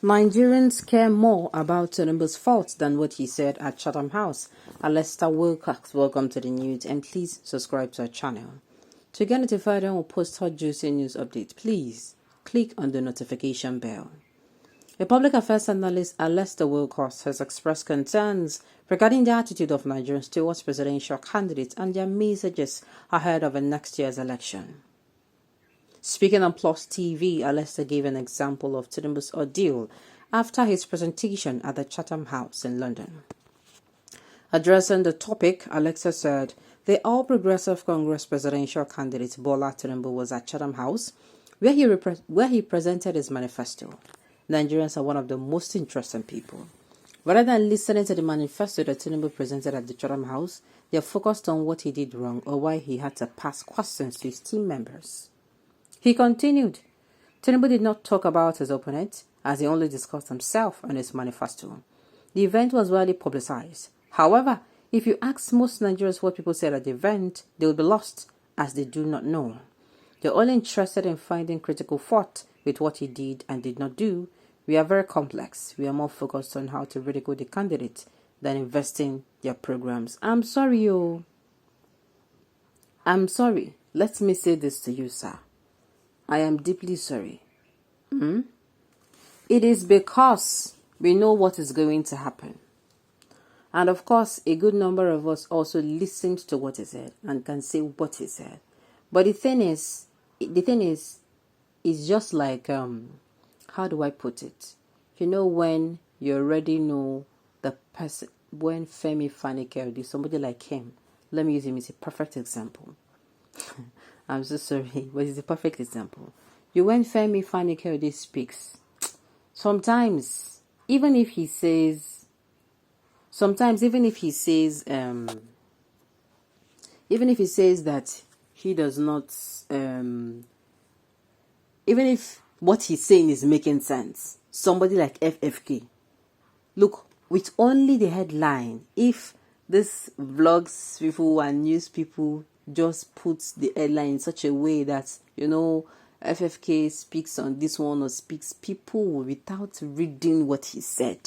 Nigerians care more about Tinubu's faults than what he said at Chatham House. Alexsta Wilcox, welcome to the news, and please subscribe to our channel. To get notified when we post hot juicy news updates, please click on the notification bell. A public affairs analyst, Alexsta Wilcox, has expressed concerns regarding the attitude of Nigerians towards presidential candidates and their messages ahead of the next year's election. Speaking on Plus TV, Alexsta gave an example of Tinubu's ordeal after his presentation at the Chatham House in London. Addressing the topic, Alexsta said the All Progressive Congress presidential candidate Bola Tinubu was at Chatham House, where he presented his manifesto. Nigerians are one of the most interesting people. Rather than listening to the manifesto that Tinubu presented at the Chatham House, they are focused on what he did wrong or why he had to pass questions to his team members. He continued, Tinubu did not talk about his opponent, as he only discussed himself and his manifesto. The event was widely publicized. However, if you ask most Nigerians what people said at the event, they will be lost, as they do not know. They're only interested in finding critical fault with what he did and did not do. We are very complex. We are more focused on how to ridicule the candidate than investing their programs. I'm sorry. Let me say this to you, sir. I am deeply sorry. It is because we know what is going to happen. And of course, a good number of us also listened to what he said and can say what he said. But the thing is, it's just like, how do I put it? You know, when you already know the person, when Femi Fani-Kayode, somebody like him, let me use him as a perfect example. I'm so sorry, but it's a perfect example. When Femi Fani-Kayode speaks, sometimes, even if he says that he does not, even if what he's saying is making sense, somebody like FFK, look, with only the headline, if this vlogs people and news people just puts the headline in such a way that, FFK speaks on this one or speaks, people without reading what he said,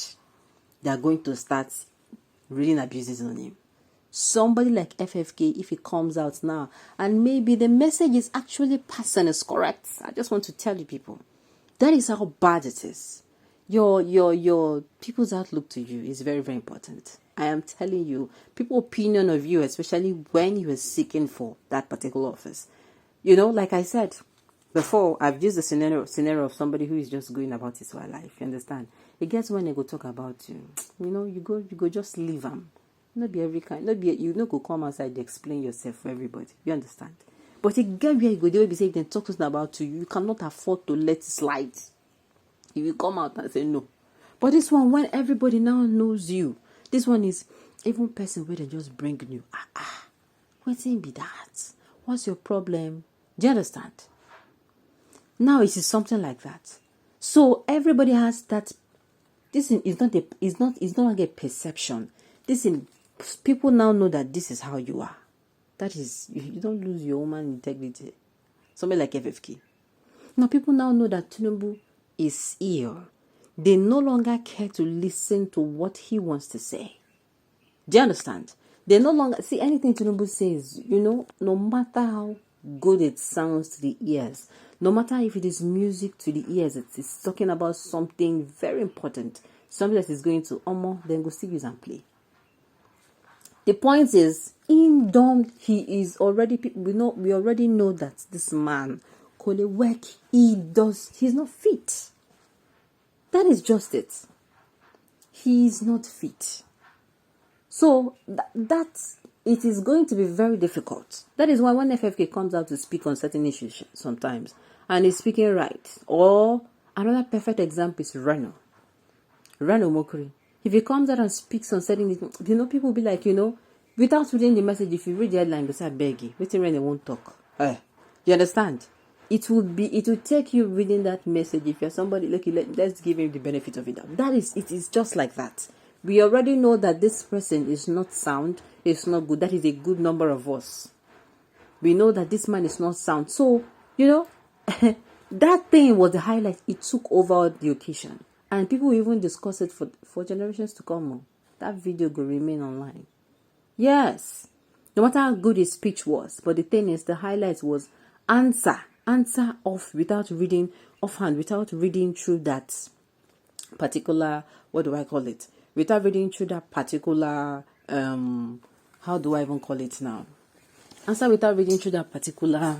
they are going to start reading abuses on him. Somebody like FFK, if he comes out now and maybe the message is actually passing is correct, I just want to tell you people, that is how bad it is. Your people's outlook to you is very, very important. I am telling you, people's opinion of you, especially when you are seeking for that particular office. Like I said before, I've used the scenario of somebody who is just going about his life. You understand? It gets when they go talk about you. You go just leave them. Not be every kind. You go come outside to explain yourself for everybody. You understand? But it get where you go. They will be saying they talk about you. You cannot afford to let it slide. If you come out and say no. But this one, when everybody now knows you, this one is even person where they just bring you. What's in be that? What's your problem? Do you understand? Now it is something like that. So everybody has that. This is not like a perception. People now know that this is how you are. That is, you don't lose your human integrity. Somebody like FFK. Now people now know that Tinubu is ill. They no longer care to listen to what he wants to say. Do you understand? They no longer see anything Tinubu says, no matter how good it sounds to the ears, no matter if it is music to the ears, it is talking about something very important, something that is going to then go still use and play. The point is, he is already, we already know that this man, Kole work, he's not fit. That is just it. He is not fit. So it is going to be very difficult. That is why when FFK comes out to speak on certain issues sometimes, and he's speaking right, or another perfect example is Reno Mokri. If he comes out and speaks on certain issues, people will be like, without reading the message, if you read the headline, they say, I beg you, wait till Reno won't talk. You understand? It will take you reading that message. If you're somebody, let's give him the benefit of it. It is just like that. We already know that this person is not sound, it's not good. That is a good number of us. We know that this man is not sound. So, that thing was the highlight. It took over the occasion. And people will even discuss it for generations to come. That video will remain online. Yes. No matter how good his speech was, but the thing is, the highlight was answer off without reading offhand, without reading through that particular, what do I call it? Without reading through that particular, how do I even call it now? Answer without reading through that particular,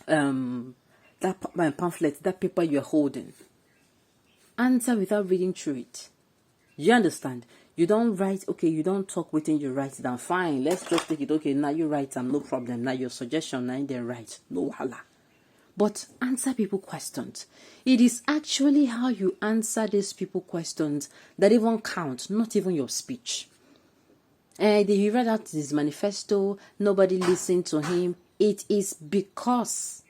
that pamphlet, that paper you're holding. Answer without reading through it. You understand? You don't write, okay, you don't talk within you write it down. Fine, let's just take it. Okay, now you write them, no problem. Now your suggestion, now they write. No wahala. But answer people questions. It is actually how you answer these people questions that even count, not even your speech. He read out his manifesto, nobody listened to him. It is because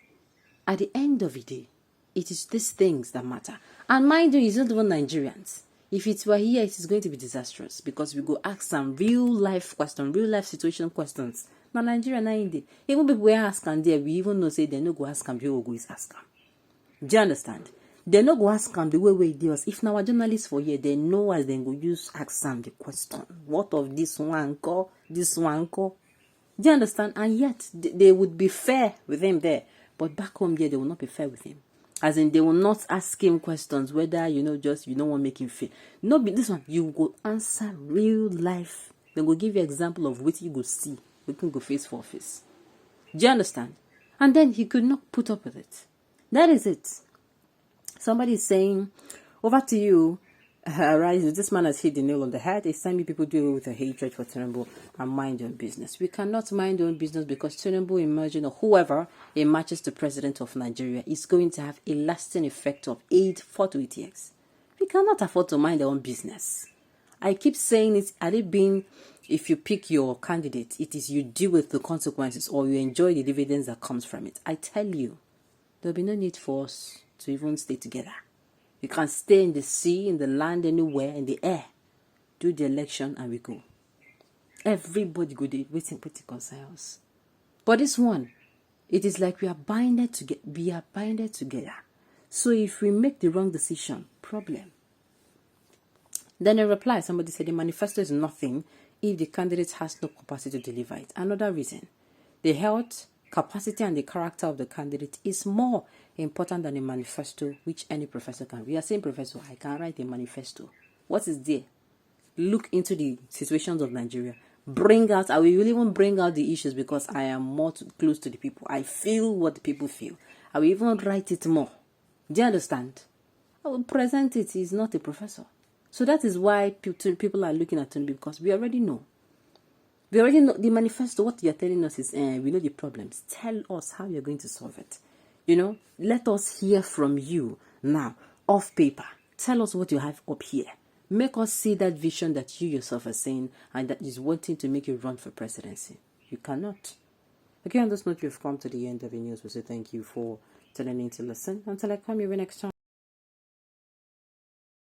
at the end of the day, it is these things that matter. And mind you, it's not even Nigerians. If it were here, it is going to be disastrous because we go ask some real life questions, real life situation questions. Now Nigeria, now India, even people we ask them there, we even know say they no go ask them, people go ask them. Do you understand? They no go ask them the way it does. If now our journalists for here, they know as they go use ask them the question. What of this one call? This one call? Do you understand? And yet they would be fair with him there, but back home here they will not be fair with him. As in, they will not ask him questions whether, just you don't want to make him feel. No, but this one, you go answer real life. They will give you example of what you go see. We can go face for face. Do you understand? And then he could not put up with it. That is it. Somebody is saying, over to you, Arise, this man has hit the nail on the head. It's time people do it with a hatred for Tinubu and mind your own business. We cannot mind your own business because Tinubu emerging or whoever emerges the president of Nigeria is going to have a lasting effect of 4 to 8 years. We cannot afford to mind our own business. I keep saying it, had it been if you pick your candidate, it is you deal with the consequences or you enjoy the dividends that comes from it. I tell you, there'll be no need for us to even stay together. You can stay in the sea, in the land, anywhere, in the air. Do the election and we go. Everybody go there, waiting us. But this one, it is like we are binded together. So if we make the wrong decision, problem. Then a reply, somebody said the manifesto is nothing if the candidate has no capacity to deliver it. Another reason, the health, capacity and the character of the candidate is more important than a manifesto which any professor can. We are saying, Professor, I can write a manifesto. What is there? Look into the situations of Nigeria. I will even bring out the issues because I am more close to the people. I feel what the people feel. I will even write it more. Do you understand? I will present it. He's not a professor. So that is why people are looking at Tinubu because we already know. We already know the manifesto. What you're telling us is we know the problems. Tell us how you're going to solve it. Let us hear from you now, off paper. Tell us what you have up here. Make us see that vision that you yourself are saying and that is wanting to make you run for presidency. You cannot. Okay, on this note, you've come to the end of the news. We say thank you for tuning in to listen. Until I come here next time.